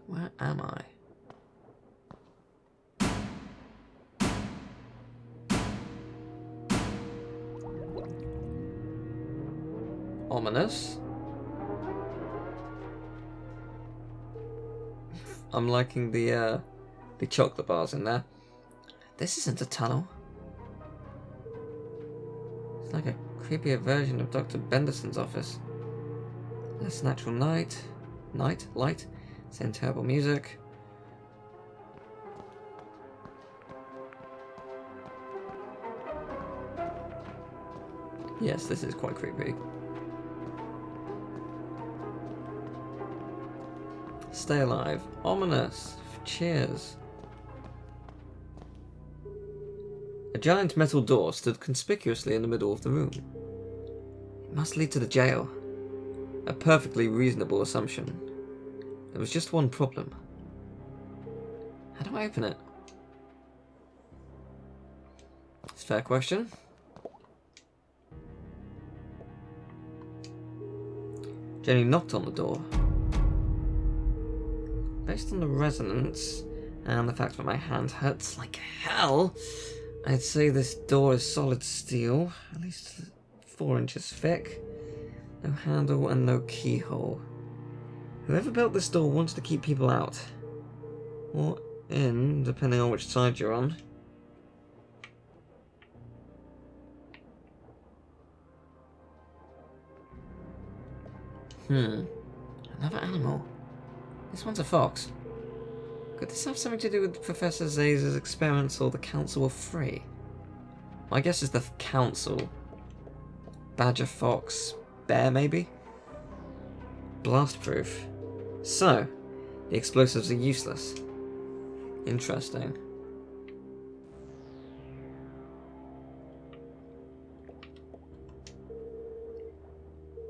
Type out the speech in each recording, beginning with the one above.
Where am I? Ominous. I'm liking the chocolate bars in there. This isn't a tunnel. It's like a creepier version of Dr. Benderson's office. Less natural light, same terrible music. Yes, this is quite creepy. Stay alive. Ominous. Cheers. A giant metal door stood conspicuously in the middle of the room. It must lead to the jail. A perfectly reasonable assumption. There was just one problem. How do I open it? It's a fair question. Jenny knocked on the door. Based on the resonance and the fact that my hand hurts like hell, I'd say this door is solid steel, at least 4 inches thick. No handle and no keyhole. Whoever built this door wanted to keep people out. Or in, depending on which side you're on. Another animal. This one's a fox. Could this have something to do with Professor Zay's experiments or the Council of Free? My guess is the Council. Badger, fox, bear maybe? Blast proof. So, the explosives are useless. Interesting.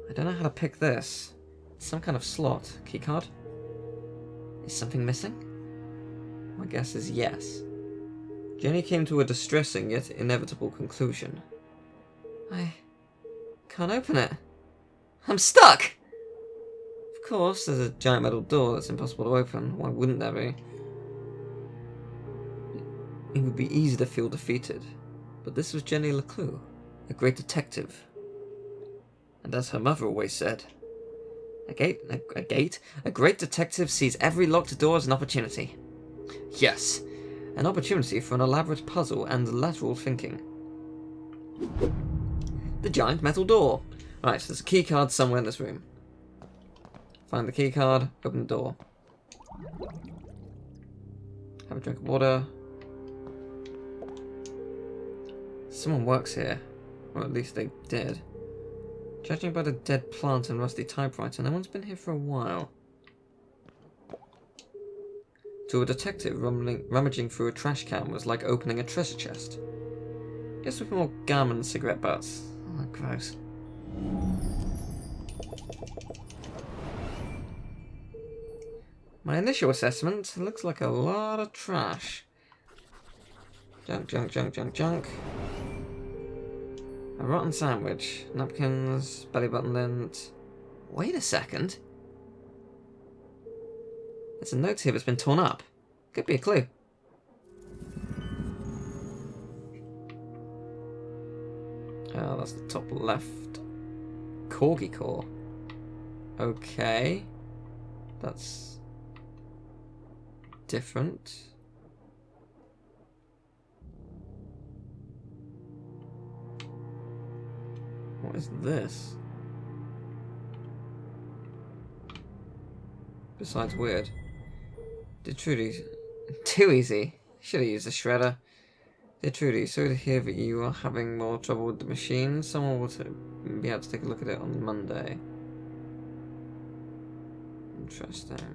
I don't know how to pick this. Some kind of slot. Keycard? Is something missing? My guess is yes. Jenny came to a distressing yet inevitable conclusion. I can't open it. I'm stuck! Of course, there's a giant metal door that's impossible to open. Why wouldn't there be? It would be easy to feel defeated. But this was Jenny LeClue, a great detective. And as her mother always said, a great detective sees every locked door as an opportunity. Yes, an opportunity for an elaborate puzzle and lateral thinking. The giant metal door. Right, so there's a key card somewhere in this room. Find the key card, open the door. Have a drink of water. Someone works here, or at least they did. Judging by the dead plant and rusty typewriter, no one's been here for a while. To a detective, rummaging through a trash can was like opening a treasure chest. Guess with more gum and cigarette butts. Oh, gross. My initial assessment looks like a lot of trash. Junk, junk, junk, junk, junk. A rotten sandwich, napkins, belly button lint. Wait a second. There's a note here that's been torn up. Could be a clue. Oh, that's the top left. Corgi core. Okay. That's different. What is this? Besides weird. Did Trudy... Too easy. Should have used a shredder. Dear Trudy, sorry to hear that you are having more trouble with the machine. Someone will be able to take a look at it on Monday. Interesting.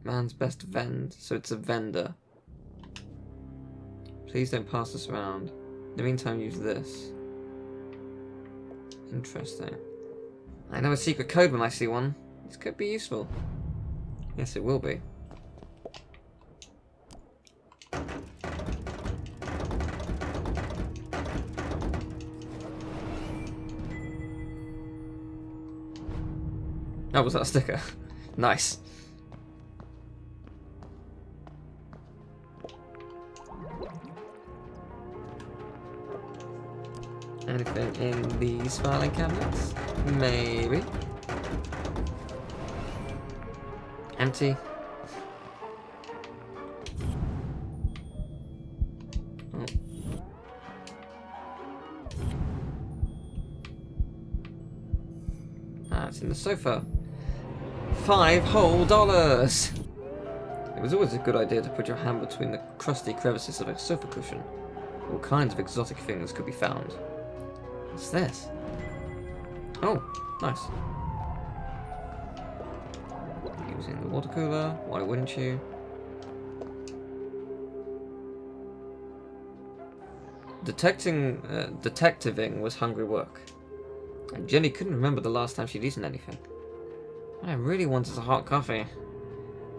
Man's best vend, so it's a vendor. Please don't pass this around. In the meantime, use this. Interesting. I know a secret code when I see one. This could be useful. Yes, it will be. Oh, was that a sticker? Nice. Anything in these filing cabinets? Maybe. Empty. Oh. Ah, it's in the sofa. $5 whole. It was always a good idea to put your hand between the crusty crevices of a sofa cushion. All kinds of exotic things could be found. What's this? Oh, nice. Using the water cooler, why wouldn't you? Detectiving was hungry work. And Jenny couldn't remember the last time she'd eaten anything. And I really wanted a hot coffee.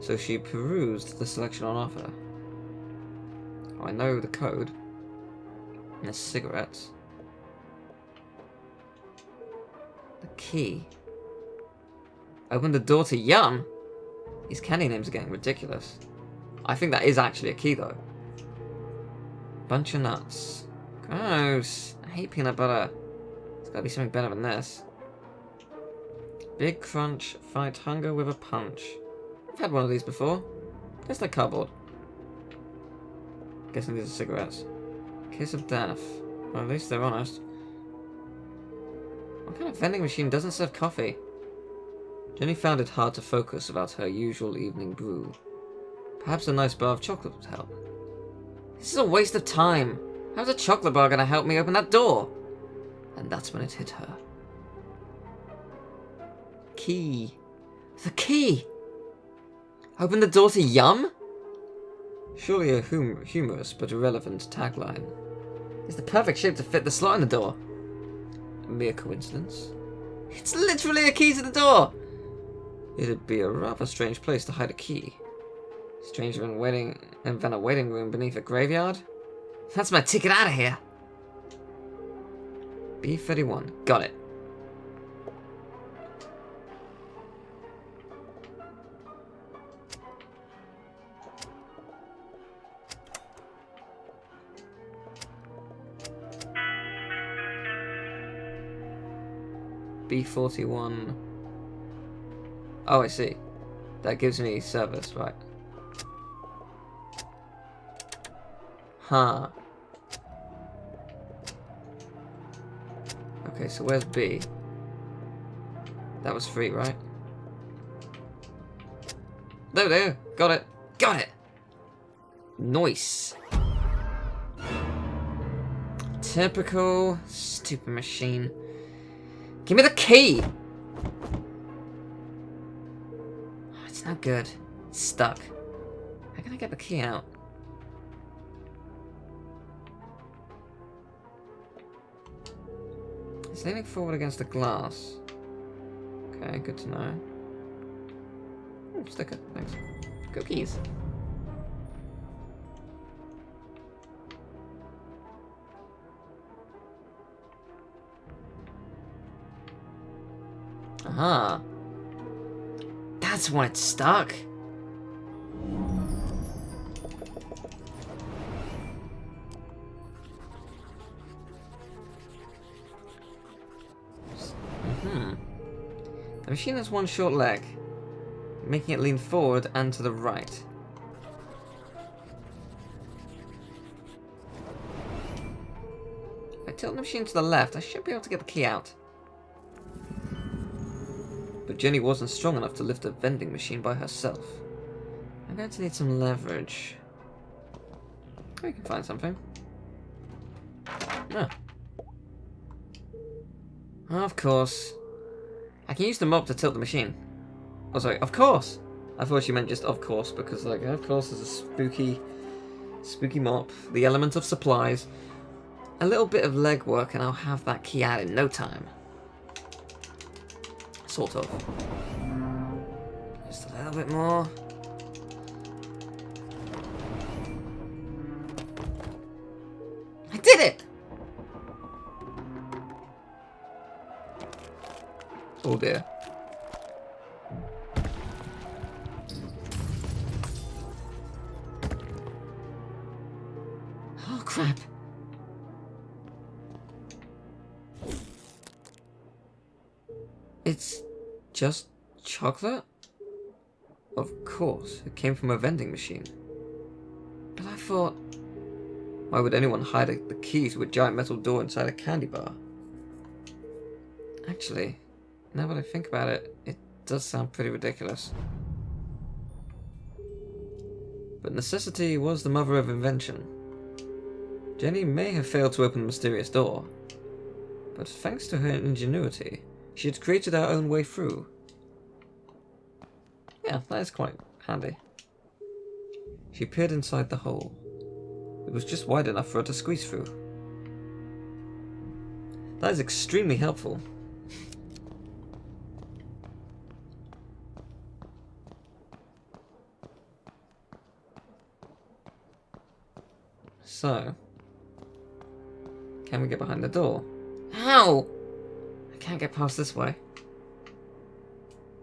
So she perused the selection on offer. Oh, I know the code. And there's cigarettes. The key. Open the door to Yum! These candy names are getting ridiculous. I think that is actually a key though. Bunch of nuts. Gross. I hate peanut butter. There's gotta be something better than this. Big crunch. Fight hunger with a punch. I've had one of these before. There's the cupboard. Guessing these are cigarettes. Kiss of death. Well, at least they're honest. What kind of vending machine doesn't serve coffee? Jenny found it hard to focus about her usual evening brew. Perhaps a nice bar of chocolate would help. This is a waste of time. How's a chocolate bar gonna help me open that door? And that's when it hit her. Key. The key! Open the door to Yum? Surely a humorous but irrelevant tagline. It's the perfect shape to fit the slot in the door. A mere coincidence? It's literally a key to the door! It'd be a rather strange place to hide a key. Stranger than a waiting room beneath a graveyard? That's my ticket out of here! B31. Got it. B41. Oh, I see. That gives me service, right. Huh. Okay, so where's B? That was free, right? There. Got it. Got it! Nice. Typical stupid machine. Give me the key! Oh, it's not good. It's stuck. How can I get the key out? It's leaning forward against the glass. Okay, good to know. Oh, sticker, thanks. Cookies. Aha. That's why it's stuck. The machine has one short leg, making it lean forward and to the right. If I tilt the machine to the left, I should be able to get the key out. But Jenny wasn't strong enough to lift a vending machine by herself. I'm going to need some leverage. Oh, you can find something. Ah. Of course. I can use the mop to tilt the machine. Oh, sorry, of course! I thought she meant just of course, because, like, of course there's a spooky mop, the element of supplies. A little bit of legwork and I'll have that key out in no time. Sort of. Just a little bit more. I did it! Oh dear. crap. It's just chocolate? Of course, it came from a vending machine. But I thought, why would anyone hide the key to a giant metal door inside a candy bar? Actually, now that I think about it, it does sound pretty ridiculous. But necessity was the mother of invention. Jenny may have failed to open the mysterious door, but thanks to her ingenuity, she had created her own way through. Yeah, that is quite handy. She peered inside the hole. It was just wide enough for her to squeeze through. That is extremely helpful. So, can we get behind the door? How? I can't get past this way.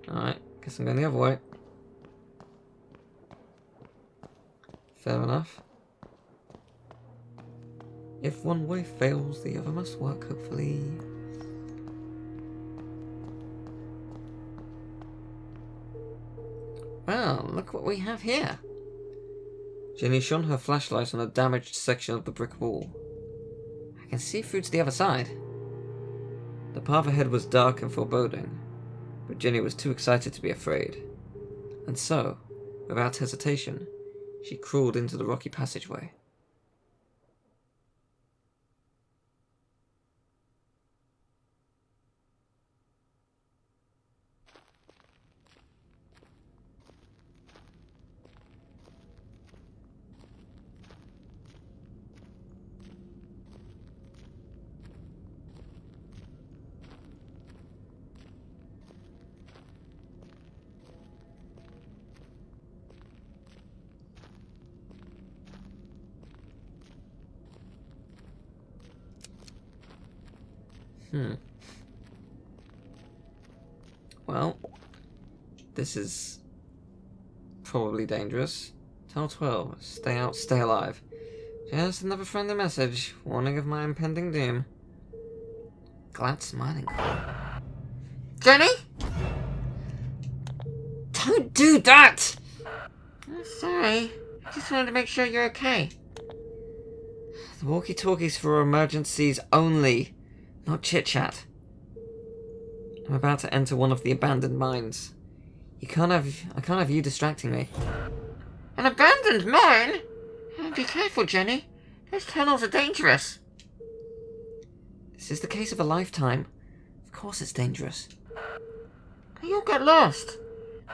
Alright, guess I'm going the other way. Fair enough. If one way fails, the other must work, hopefully. Well, look what we have here. Jenny shone her flashlight on a damaged section of the brick wall. I can see through to the other side. The path ahead was dark and foreboding, but Jenny was too excited to be afraid. And so, without hesitation, she crawled into the rocky passageway. Well, this is probably dangerous. Tell 12, stay out, stay alive. Just another friendly message, warning of my impending doom. Glad smiling. Jenny? Don't do that! I'm sorry. I just wanted to make sure you're okay. The walkie-talkie's for emergencies only, not chit-chat. I'm about to enter one of the abandoned mines. I can't have you distracting me. An abandoned mine? Be careful, Jenny. Those tunnels are dangerous. This is the case of a lifetime. Of course it's dangerous. You'll get lost.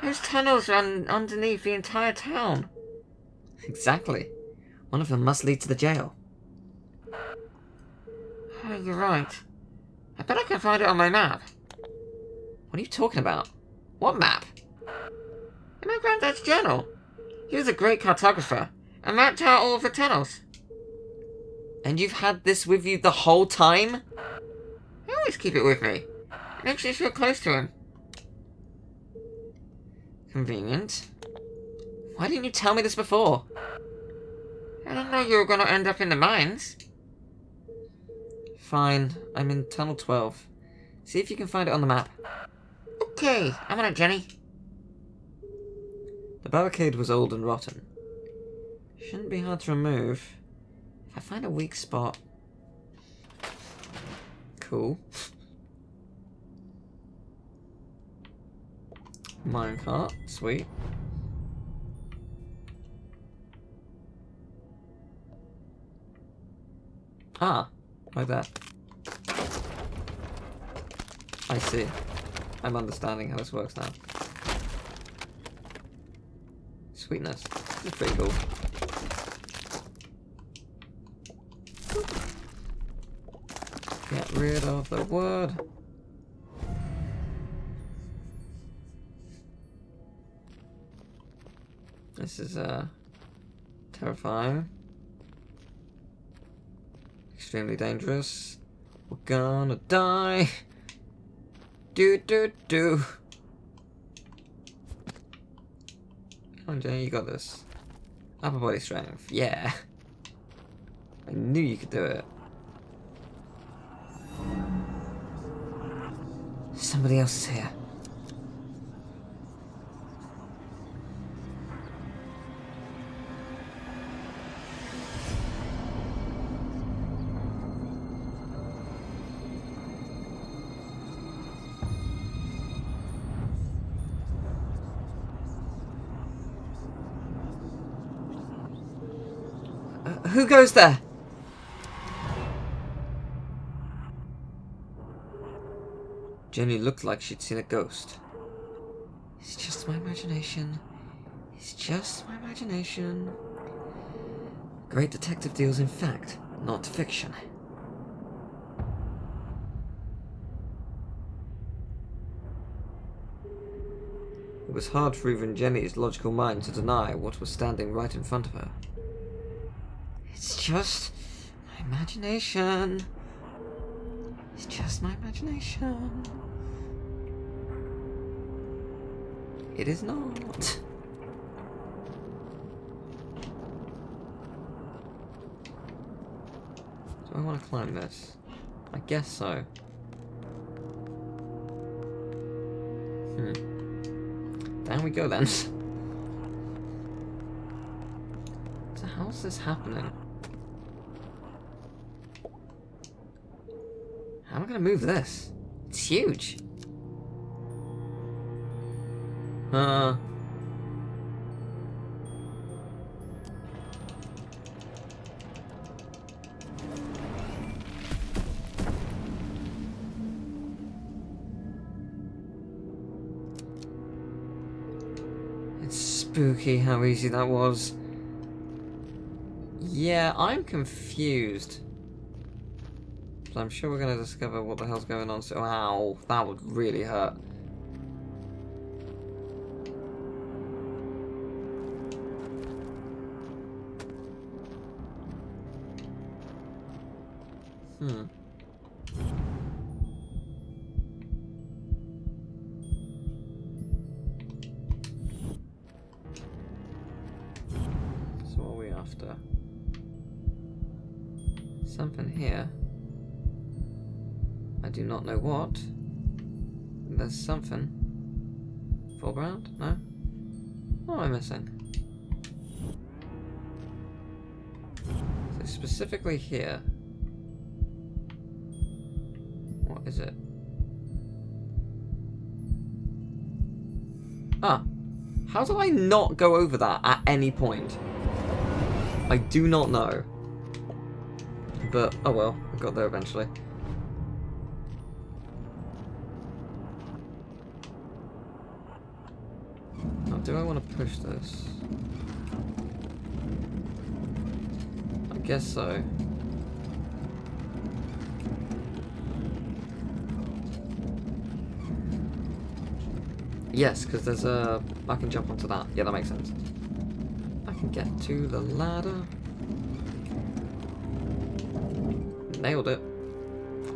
Those tunnels run underneath the entire town. Exactly. One of them must lead to the jail. Oh, you're right. I bet I can find it on my map. What are you talking about? What map? In my granddad's journal. He was a great cartographer and mapped out all of the tunnels. And you've had this with you the whole time? I always keep it with me. It makes me feel close to him. Convenient. Why didn't you tell me this before? I didn't know you were going to end up in the mines. Fine, I'm in Tunnel 12. See if you can find it on the map. Okay, I'm on it, Jenny. The barricade was old and rotten. Shouldn't be hard to remove. If I find a weak spot... Cool. Minecart, sweet. Ah, like that. I see. I'm understanding how this works now. Sweetness. This is pretty cool. Get rid of the wood. This is terrifying. Extremely dangerous. We're gonna die. Do. Come on, Jenny, you got this. Upper body strength, yeah. I knew you could do it. Somebody else is here. Who goes there? Jenny looked like she'd seen a ghost. It's just my imagination. It's just my imagination. Great detective deals in fact, not fiction. It was hard for even Jenny's logical mind to deny what was standing right in front of her. It's just my imagination. It's just my imagination. It is not. Do I want to climb this? I guess so. Down we go then. So how's this happening? How am I going to move this? It's huge. It's spooky how easy that was. Yeah, I'm confused. But I'm sure we're going to discover what the hell's going on. So, ow, that would really hurt. So what are we after? Something here. I do not know what. There's something. Foreground? No? What am I missing? So specifically here. What is it? Ah. How do I not go over that at any point? I do not know. But, oh well, I got there eventually. Now, do I want to push this? I guess so. Yes, because there's a... I can jump onto that. Yeah, that makes sense. I can get to the ladder. Nailed it.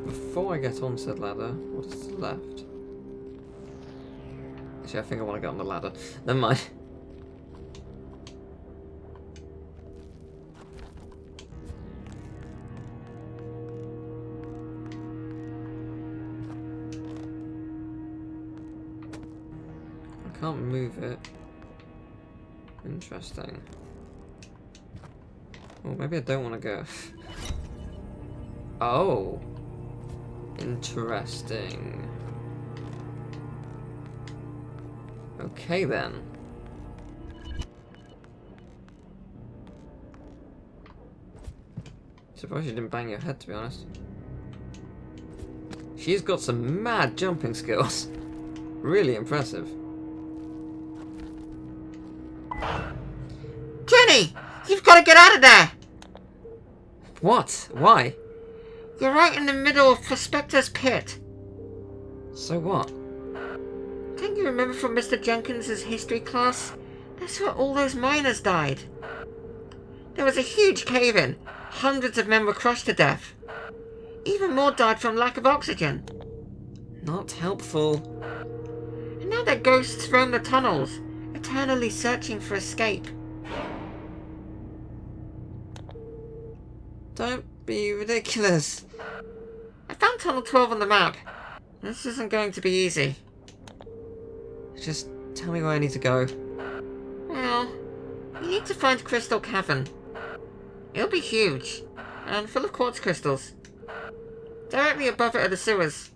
Before I get on said ladder, what is to the left? Actually, I think I want to get on the ladder. Never mind. I can't move it. Interesting. Well, maybe I don't want to go. Oh. Interesting. Okay then. Surprised you didn't bang your head, to be honest. She's got some mad jumping skills. Really impressive. Jenny! You've got to get out of there! What? Why? You're right in the middle of Prospector's Pit. So what? Don't you remember from Mr. Jenkins's history class? That's where all those miners died. There was a huge cave-in. Hundreds of men were crushed to death. Even more died from lack of oxygen. Not helpful. And now their ghosts roam the tunnels, eternally searching for escape. Don't be ridiculous. I found Tunnel 12 on the map. This isn't going to be easy. Just tell me where I need to go. Well, you need to find Crystal Cavern. It'll be huge, and full of quartz crystals. Directly above it are the sewers.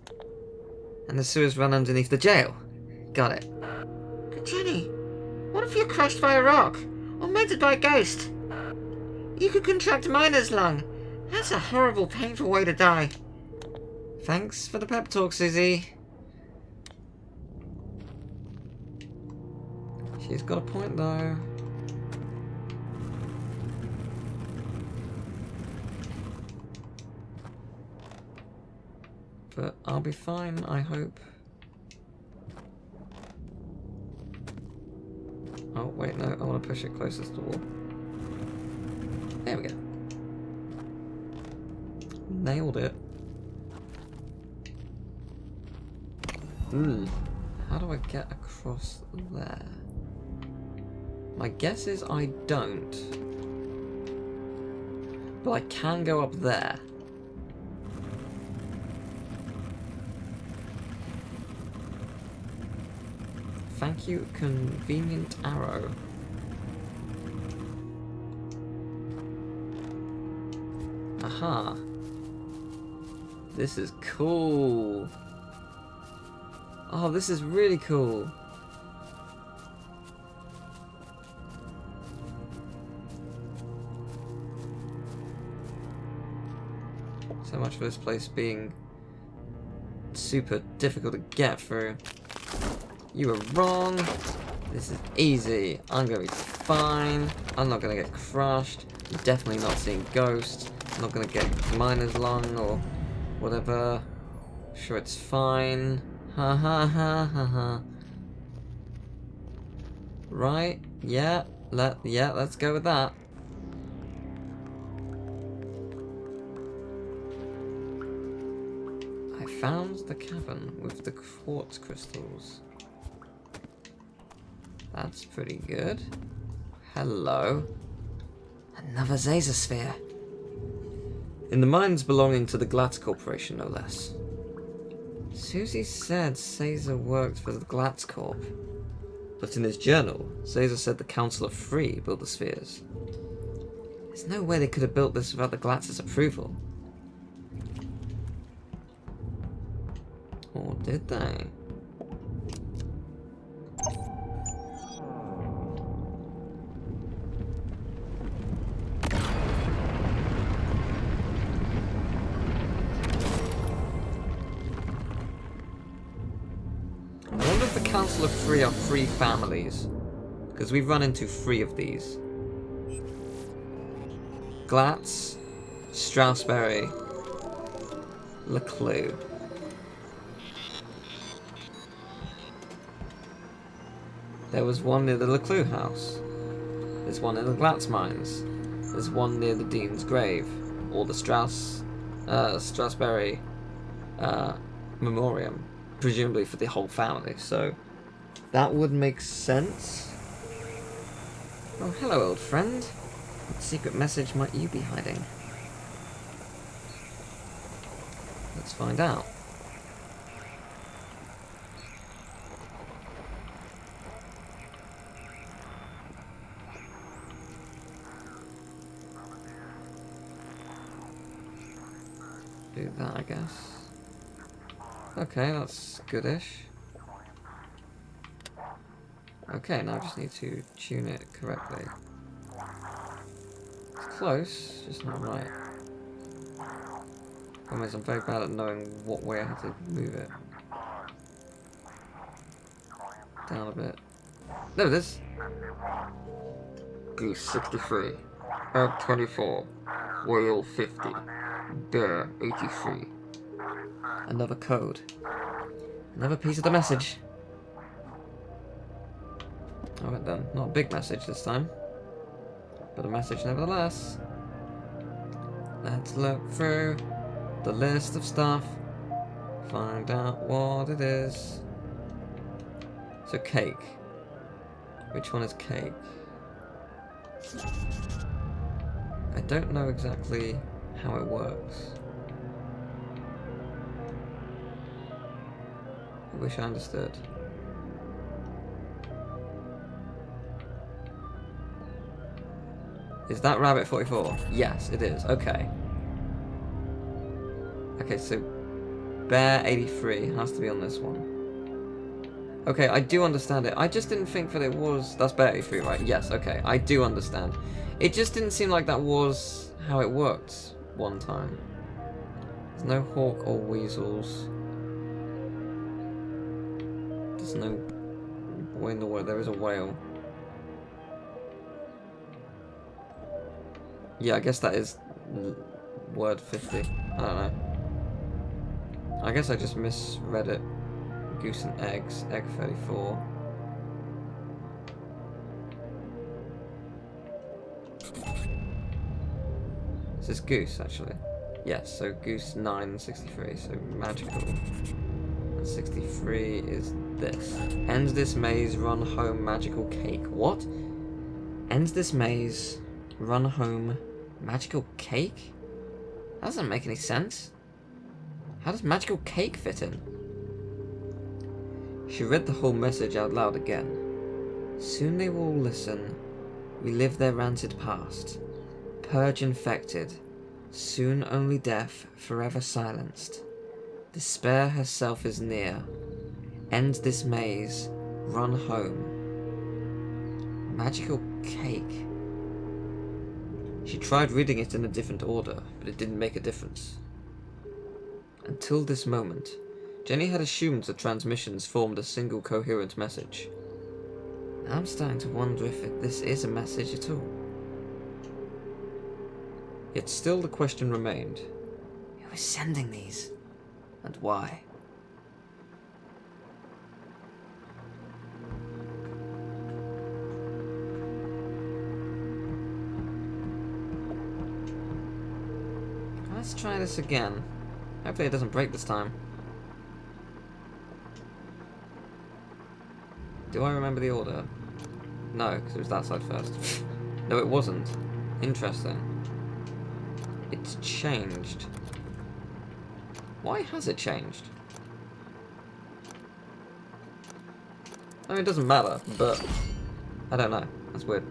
And the sewers run underneath the jail. Got it. But Jenny, what if you're crushed by a rock? Or murdered by a ghost? You could contract miner's lung. That's a horrible, painful way to die. Thanks for the pep talk, Susie. She's got a point, though. But I'll be fine, I hope. Oh, wait, no, I want to push it closest to the wall. There we go. Nailed it. How do I get across there? My guess is I don't. But I can go up there. Thank you, convenient arrow. Aha. This is cool. Oh, this is really cool. So much for this place being super difficult to get through. You were wrong. This is easy. I'm gonna be fine. I'm not gonna get crushed. I'm definitely not seeing ghosts. I'm not gonna get miner's lung or whatever. Sure, it's fine. Ha ha ha ha ha. Right? Yeah. Let's go with that. I found the cavern with the quartz crystals. That's pretty good. Hello. Another Deciphering. In the mines belonging to the Glatz Corporation, no less. Susie said Caesar worked for the Glatz Corp. But in his journal, Caesar said the Council of Three built the spheres. There's no way they could have built this without the Glatz's approval. Or did they? Council of Three are three families, because we've run into three of these. Glatz, Strasberry, LeClue. There was one near the LeClue house. There's one in the Glatz mines. There's one near the Dean's grave, or the Strasberry memoriam, presumably for the whole family. So that would make sense. Oh, hello, old friend. What secret message might you be hiding? Let's find out. Do that, I guess. Okay, that's goodish. Okay, now I just need to tune it correctly. It's close, just not right. Problem is, I'm very bad at knowing what way I have to move it. Down a bit. There it is! Goose 63, Egg 24, Whale 50, Bear 83. Another code. Another piece of the message. Alright then, not a big message this time, but a message nevertheless. Let's look through the list of stuff, find out what it is. So cake. Which one is cake? I don't know exactly how it works. I wish I understood. Is that rabbit 44? Yes, it is. Okay. Okay, so bear 83 has to be on this one. Okay, I do understand it. I just didn't think that it was... That's bear 83, right? Yes, okay. I do understand. It just didn't seem like that was how it worked one time. There's no hawk or weasels. There's no boy in the water. There is a whale. Yeah, I guess that is word 50. I don't know. I guess I just misread it. Goose and eggs. Egg 34. This is goose, actually. Yes, so goose 9 and 63, so magical. And 63 is this. Ends this maze, run home, magical cake. What? Ends this maze, run home, magical cake? That doesn't make any sense. How does magical cake fit in? She read the whole message out loud again. Soon they will listen, relive their rancid past. Purge infected, soon only death, forever silenced. Despair herself is near. End this maze, run home. Magical cake. She tried reading it in a different order, but it didn't make a difference. Until this moment, Jenny had assumed the transmissions formed a single coherent message. Now I'm starting to wonder if this is a message at all. Yet still the question remained. Who is sending these? And why? Let's try this again. Hopefully it doesn't break this time. Do I remember the order? No, because it was that side first. No, it wasn't. Interesting. It's changed. Why has it changed? I mean, it doesn't matter, but I don't know. That's weird.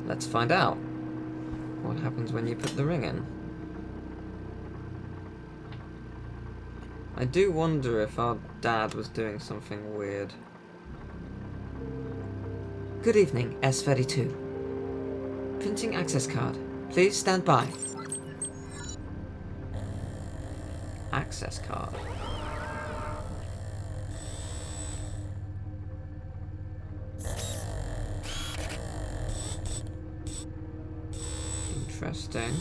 Let's find out. What happens when you put the ring in? I do wonder if our dad was doing something weird. Good evening, S32. Printing access card. Please stand by. Access card. Interesting.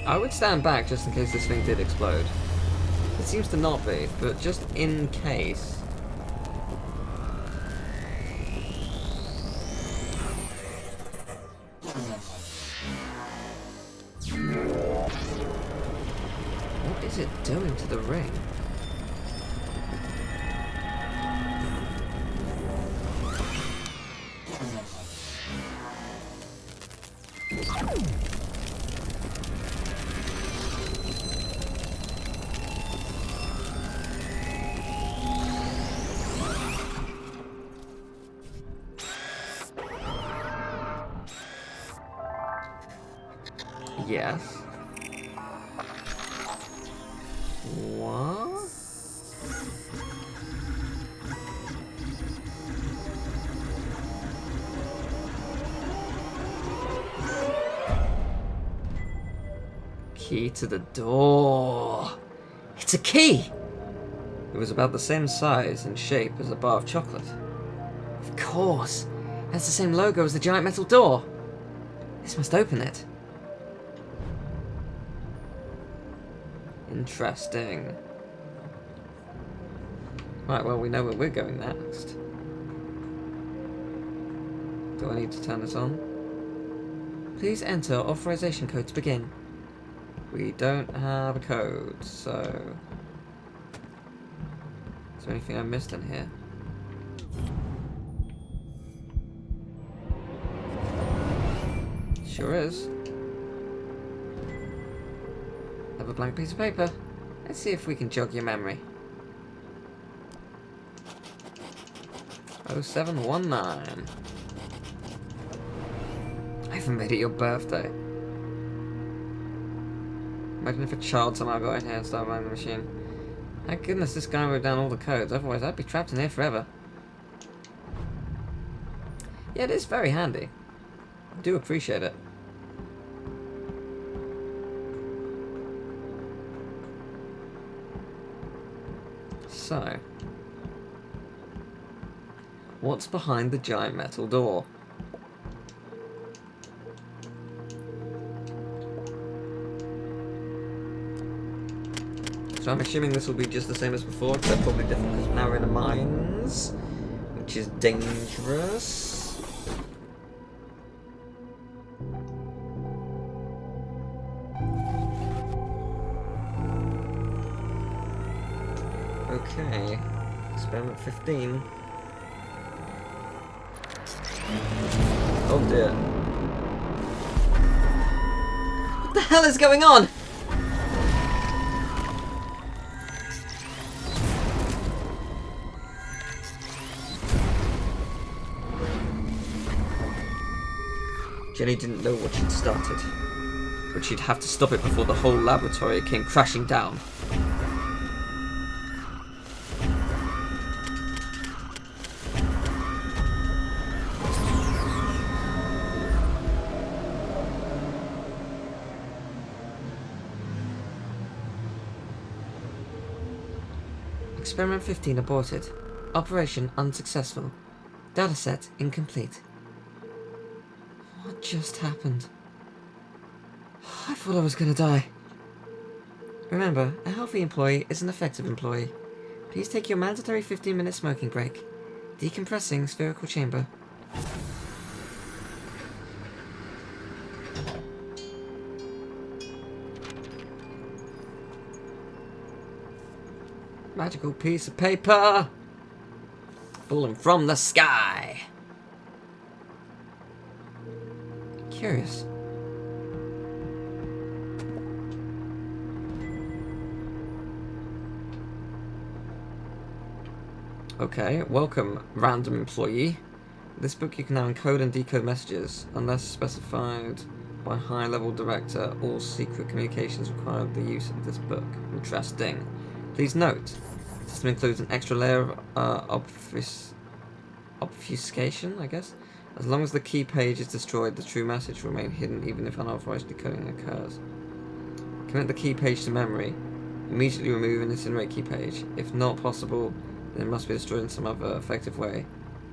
I would stand back just in case this thing did explode. It seems to not be, but just in case. What is it doing to the ring? Yes. What? Key to the door. It's a key! It was about the same size and shape as a bar of chocolate. Of course. That's the same logo as the giant metal door. This must open it. Interesting. Right, well, we know where we're going next. Do I need to turn this on? Please enter authorization code to begin. We don't have a code, so Is there anything I missed in here? Sure is. Have a blank piece of paper. Let's see if we can jog your memory. 0719. I haven't made it your birthday. Imagine if a child somehow got in here and started running the machine. Thank goodness this guy wrote down all the codes, otherwise I'd be trapped in here forever. Yeah, it is very handy. I do appreciate it. So, what's behind the giant metal door? So I'm assuming this will be just the same as before, except probably different because now we're in the mines, which is dangerous. Okay, experiment 15. Oh dear. What the hell is going on? Jenny didn't know what she'd started, but she'd have to stop it before the whole laboratory came crashing down. Experiment 15 aborted. Operation unsuccessful. Dataset incomplete. What just happened? I thought I was gonna die. Remember, a healthy employee is an effective employee. Please take your mandatory 15-minute smoking break. Decompressing spherical chamber. Magical piece of paper! Falling from the sky! Curious. Okay, welcome, random employee. This book you can now encode and decode messages. Unless specified by high-level director, all secret communications require the use of this book. Interesting. Please note, the system includes an extra layer of obfuscation, I guess. As long as the key page is destroyed, the true message will remain hidden even if unauthorized decoding occurs. Commit the key page to memory. Immediately remove and incinerate key page. If not possible, then it must be destroyed in some other effective way,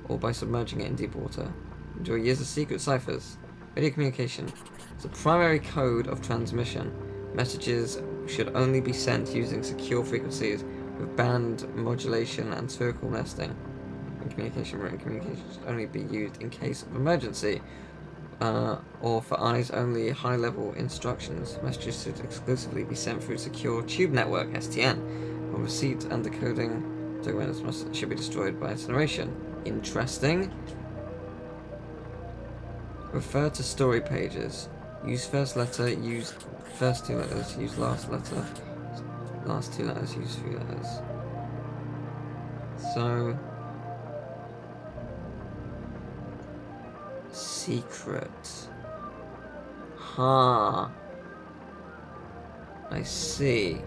or by submerging it in deep water. Enjoy years of secret ciphers. Radio communication is the primary code of transmission. Messages should only be sent using secure frequencies with band modulation and spherical nesting. Communication should only be used in case of emergency, or for eyes only high-level instructions. Messages should exclusively be sent through secure tube network (STN). On receipt and decoding, documents should be destroyed by incineration. Interesting. Refer to story pages. Use first letter. Use first two letters. Use last letter. Last two letters. Use three letters. So. Secret. Huh. I see.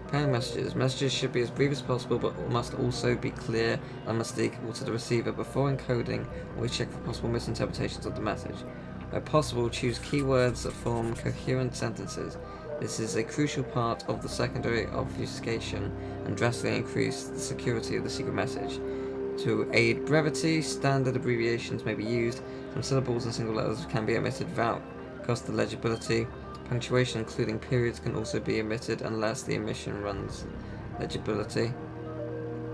Pairing messages. Messages should be as brief as possible, but must also be clear and unmistakable to the receiver. Before encoding, always check for possible misinterpretations of the message. Where possible, choose keywords that form coherent sentences. This is a crucial part of the secondary obfuscation and drastically increase the security of the secret message. To aid brevity, standard abbreviations may be used. Some syllables and single letters can be omitted without cost of legibility. Punctuation, including periods, can also be omitted unless the omission runs legibility.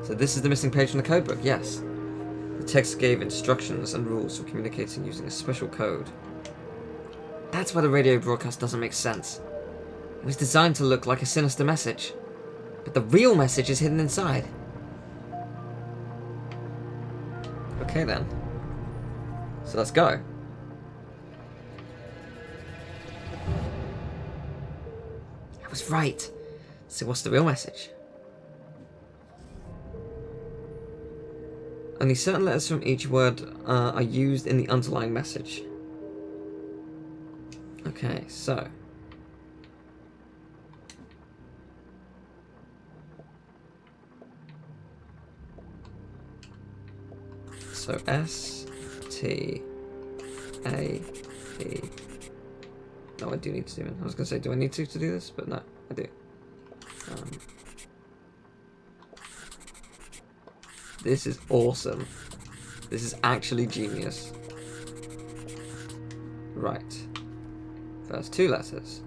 So this is the missing page from the codebook, yes. The text gave instructions and rules for communicating using a special code. That's why the radio broadcast doesn't make sense. It was designed to look like a sinister message, but the real message is hidden inside. Okay then. So let's go. I was right. So what's the real message? Only certain letters from each word are used in the underlying message. Okay, so... So S, T, A, P... No, I do need to do it. I was going to say, do I need to do this? But no, I do. This is awesome. This is actually genius. Right. First two letters.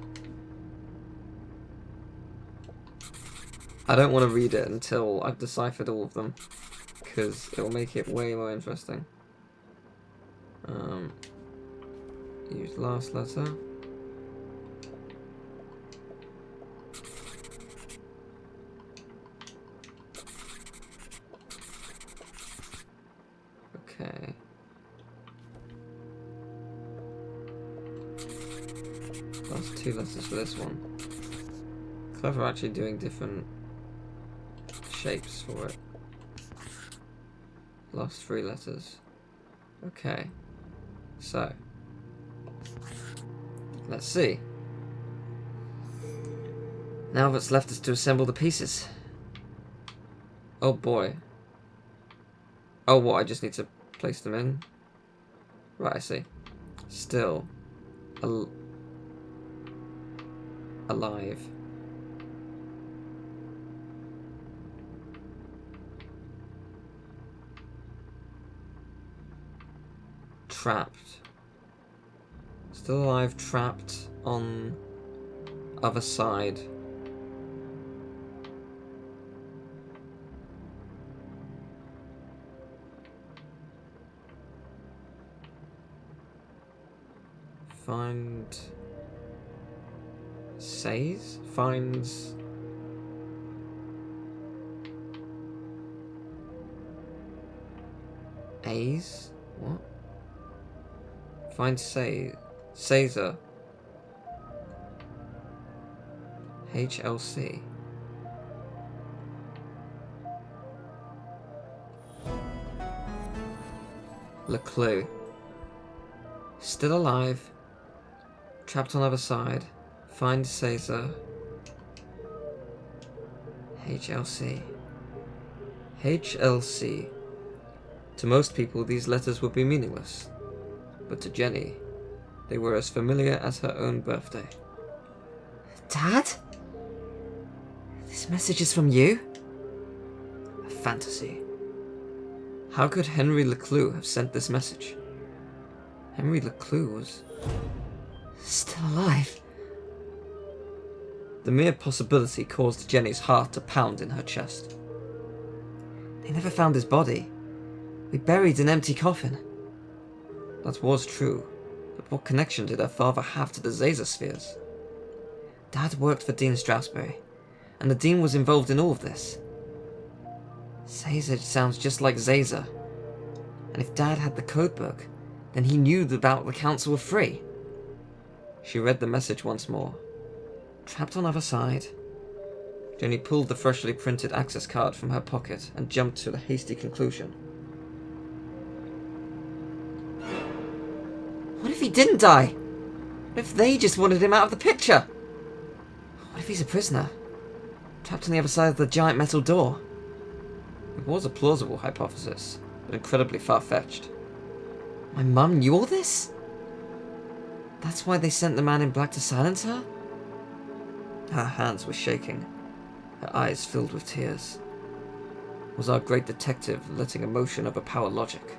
I don't want to read it until I've deciphered all of them, because it will make it way more interesting. Use last letter. Okay. Last two letters for this one. Clever actually doing different shapes for it. Last three letters. Okay. So. Let's see. Now what's left is to assemble the pieces. Oh boy. Oh, what? I just need to place them in? Right, I see. Still. Alive. Trapped. Still alive, trapped on other side. Find... Says? Finds... A's? What? Find Caesar. HLC. LeClue. Still alive. Trapped on other side. Find Caesar. HLC. HLC. To most people, these letters would be meaningless. But to Jenny, they were as familiar as her own birthday. Dad? This message is from you? A fantasy. How could Henry LeClue have sent this message? Henry LeClue was... still alive. The mere possibility caused Jenny's heart to pound in her chest. They never found his body. We buried an empty coffin. That was true, but what connection did her father have to the Zazer spheres? Dad worked for Dean Strasberry, and the Dean was involved in all of this. Zazer sounds just like Zazer. And if Dad had the codebook, then he knew about the Council of Free. She read the message once more. Trapped on other side. Jenny pulled the freshly printed access card from her pocket and jumped to a hasty conclusion. What if he didn't die? What if they just wanted him out of the picture? What if he's a prisoner? Trapped on the other side of the giant metal door? It was a plausible hypothesis, but incredibly far-fetched. My mum knew all this? That's why they sent the man in black to silence her? Her hands were shaking. Her eyes filled with tears. Was our great detective letting emotion overpower logic?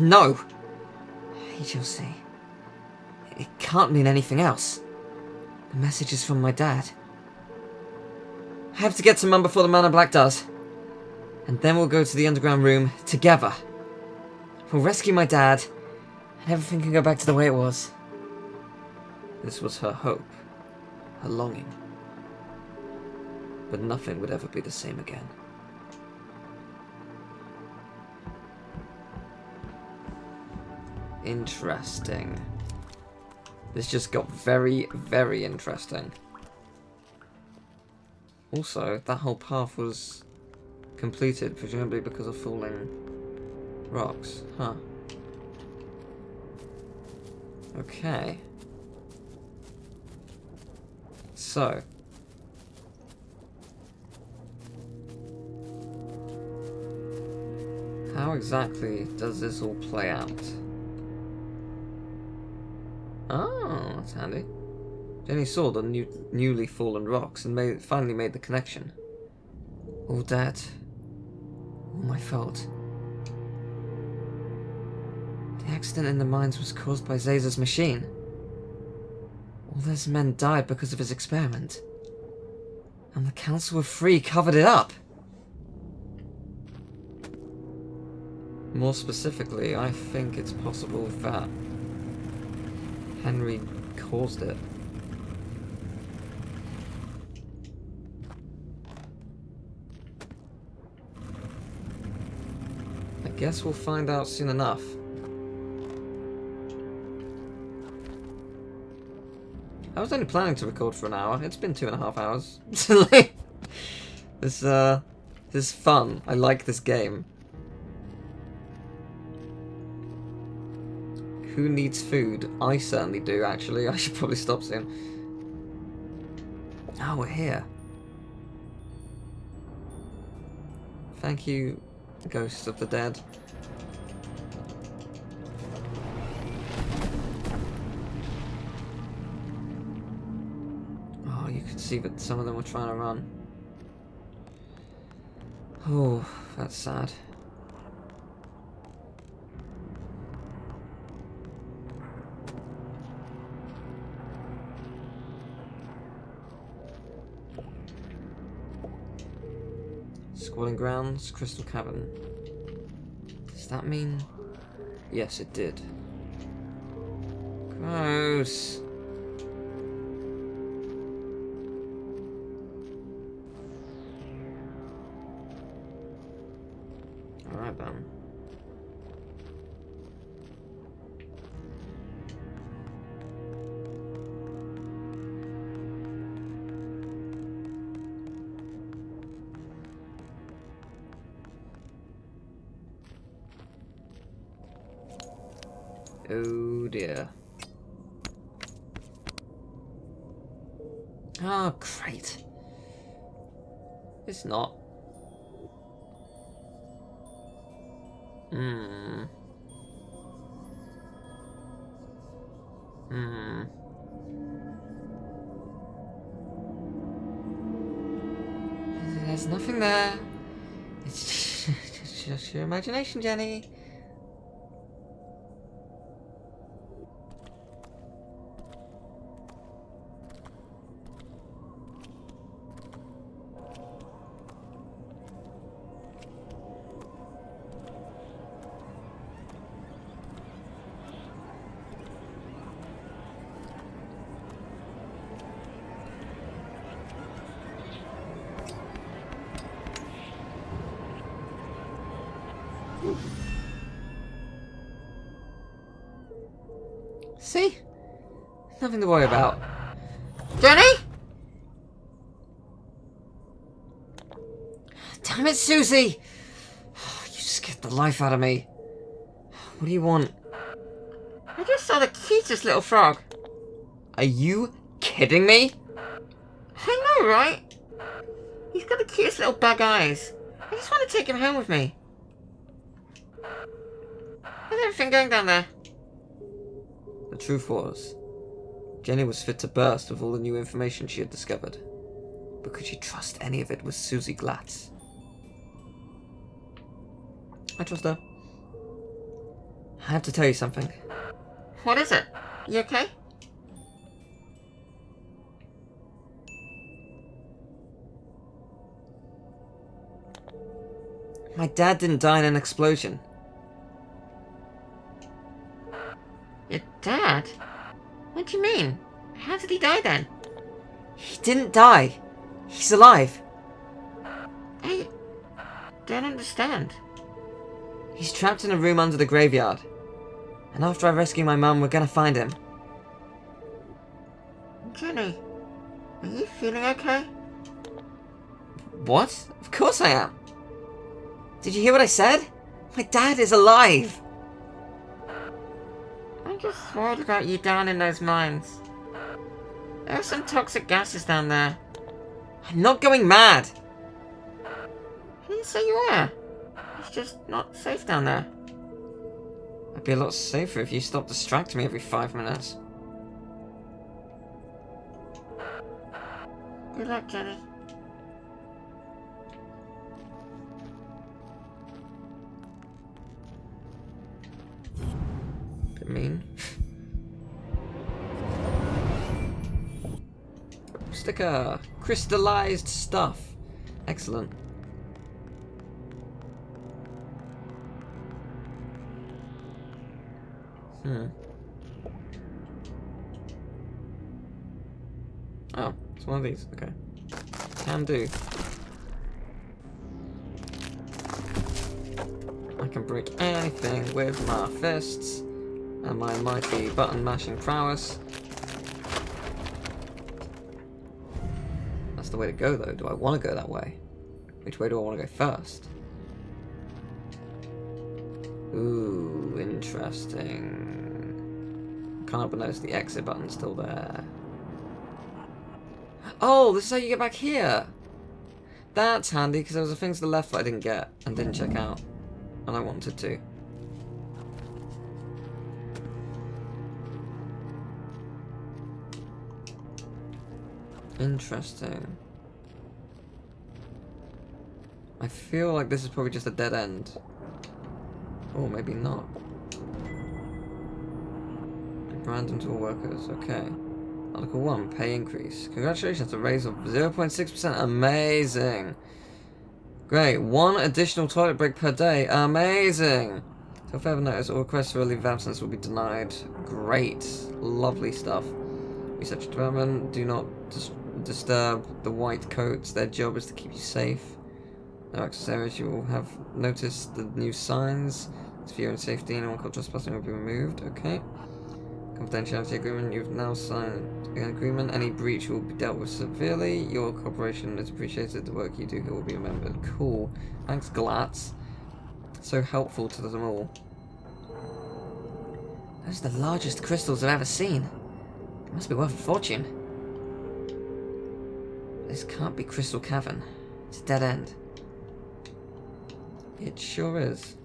No! HLC. It can't mean anything else. The message is from my dad. I have to get to Mum before the man in black does. And then we'll go to the underground room together. We'll rescue my dad, and everything can go back to the way it was. This was her hope, her longing. But nothing would ever be the same again. Interesting. This just got very, very interesting. Also, that whole path was completed, presumably because of falling rocks. Huh. Okay. So. How exactly does this all play out? Oh, that's handy. Jenny saw the newly fallen rocks and finally made the connection. All dead. All my fault. The accident in the mines was caused by Zaza's machine. All those men died because of his experiment. And the Council of Three covered it up. More specifically, I think it's possible that Henry caused it. I guess we'll find out soon enough. I was only planning to record for an hour. It's been 2.5 hours. This is fun. I like this game. Who needs food? I certainly do, actually. I should probably stop soon. Oh, we're here. Thank you, ghosts of the dead. Oh, you could see that some of them were trying to run. Oh, that's sad. Squalling grounds, crystal cavern. Does that mean? Yes, it did. Gross. Alright then. Oh dear. Oh, great. It's not. There's nothing there. It's just your imagination, Jenny. See? Nothing to worry about. Jenny? Damn it, Susie! You scared the life out of me. What do you want? I just saw the cutest little frog. Are you kidding me? I know, right? He's got the cutest little bug eyes. I just want to take him home with me. How's everything going down there? The truth was, Jenny was fit to burst with all the new information she had discovered. But could she trust any of it with Susie Glatz? I trust her. I have to tell you something. What is it? You okay? My dad didn't die in an explosion. Your dad? What do you mean? How did he die then? He didn't die. He's alive. I don't understand. He's trapped in a room under the graveyard. And after I rescue my mum, we're gonna find him. Jenny, are you feeling okay? What? Of course I am. Did you hear what I said? My dad is alive. I'm just worried about you down in those mines. There are some toxic gases down there. I'm not going mad. I didn't say you were. It's just not safe down there. I'd be a lot safer if you stopped distracting me every 5 minutes. Good luck, Jenny. Bit mean. Sticker! Crystallized stuff. Excellent. Oh, it's one of these. Okay. Can do. I can break anything with my fists and my mighty button mashing prowess. That's the way to go, though. Do I want to go that way? Which way do I want to go first? Ooh, interesting. Can't help but notice the exit button's still there. Oh, this is how you get back here. That's handy, because there was a thing to the left that I didn't get and didn't check out. And I wanted to. Interesting. I feel like this is probably just a dead end. Or maybe not. Random to all workers, okay. Article 1, pay increase. Congratulations, a raise of 0.6%. Amazing. Great. 1 additional toilet break per day. Amazing. So if ever notice, all requests for a leave of absence will be denied. Great. Lovely stuff. Research development. Do not disturb the white coats. Their job is to keep you safe. No access areas. You will have noticed the new signs. It's for your own safety. Anyone caught trespassing will be removed. Okay. Confidentiality agreement. You've now signed an agreement. Any breach will be dealt with severely. Your cooperation is appreciated. The work you do here will be remembered. Cool. Thanks, Glatz. So helpful to them all. Those are the largest crystals I've ever seen. It must be worth a fortune. This can't be Crystal Cavern. It's a dead end. It sure is.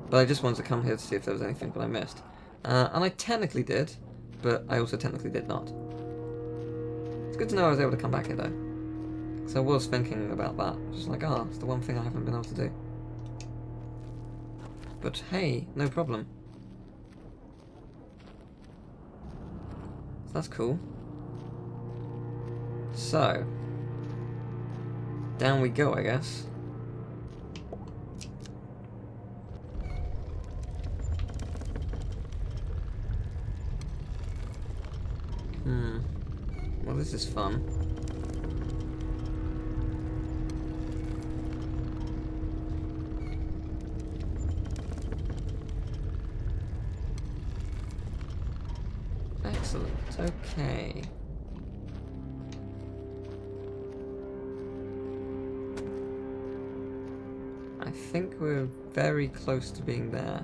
But I just wanted to come here to see if there was anything that I missed. And I technically did, but I also technically did not. It's good to know I was able to come back here though. Because I was thinking about that. Just like, oh, it's the one thing I haven't been able to do. But hey, no problem. So that's cool. So, down we go, I guess. Well, this is fun. Excellent. Okay. I think we're very close to being there.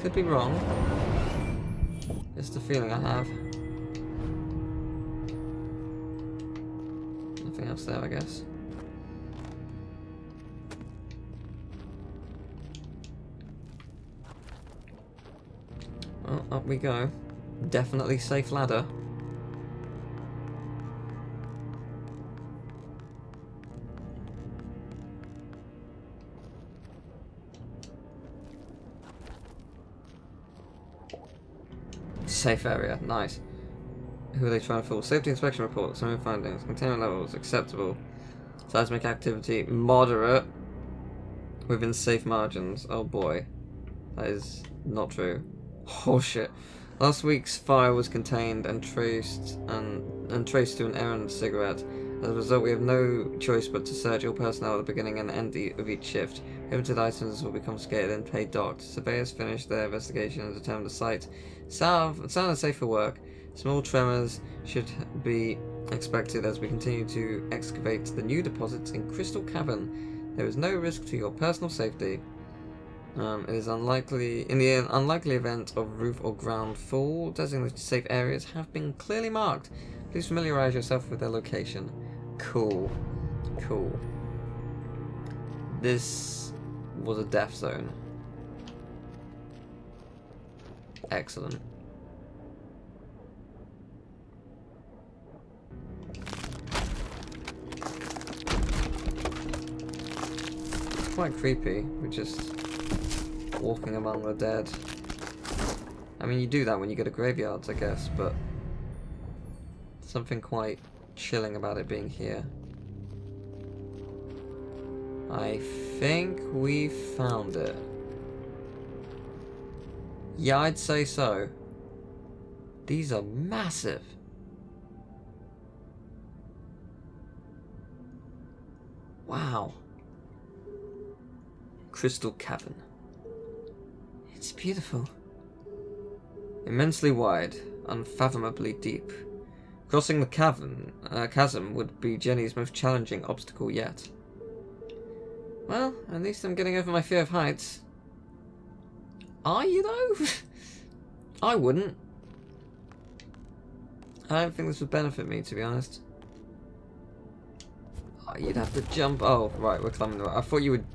Could be wrong. Just a feeling I have. Nothing else there, I guess. Well, up we go. Definitely safe ladder. Safe area, nice. Who are they trying to fool? Safety inspection report, summary findings, containment levels, acceptable. Seismic activity, moderate. Within safe margins. Oh boy. That is not true. Oh shit. Last week's fire was contained and traced to an errand cigarette. As a result, we have no choice but to search all personnel at the beginning and end of each shift. Limited items will be confiscated and paid docked. Surveyors finish their investigation and determine the site sound and safe for work. Small tremors should be expected as we continue to excavate the new deposits in Crystal Cavern. There is no risk to your personal safety. It is unlikely, in the unlikely event of roof or ground fall, designated safe areas have been clearly marked. Please familiarize yourself with their location. Cool. Cool. This was a death zone. Excellent. Quite creepy. We're just walking among the dead. I mean, you do that when you go to graveyards, I guess, but something quite chilling about it being here. I think we found it. Yeah, I'd say so. These are massive. Wow. Crystal Cavern. It's beautiful. Immensely wide, unfathomably deep. Crossing the chasm would be Jenny's most challenging obstacle yet. Well, at least I'm getting over my fear of heights. Are you, though? I wouldn't. I don't think this would benefit me, to be honest. Oh, you'd have to jump. Oh, right, we're climbing the rope. I thought you would,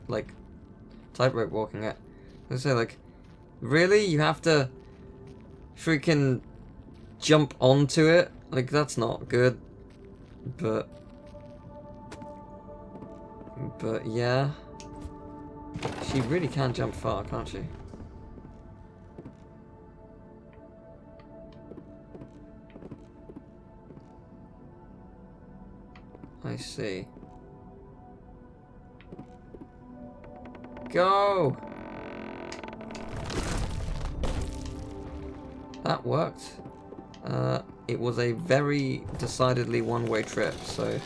like, tightrope walking it. I was gonna say, like, really? You have to freaking jump onto it? Like, that's not good. But yeah. She really can jump far, can't she? I see. Go! That worked. It was a very decidedly one-way trip, so...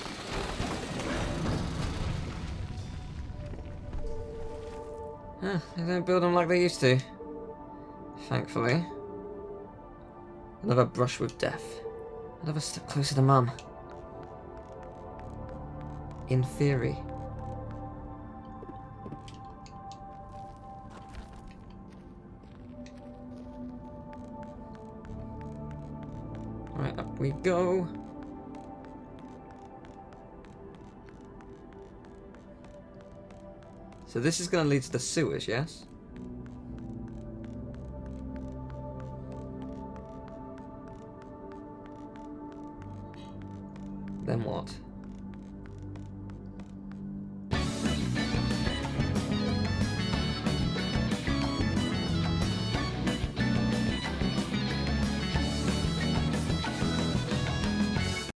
they don't build them like they used to. Thankfully. Another brush with death. Another step closer to Mum. In theory. Right, up we go. So this is going to lead to the sewers, yes?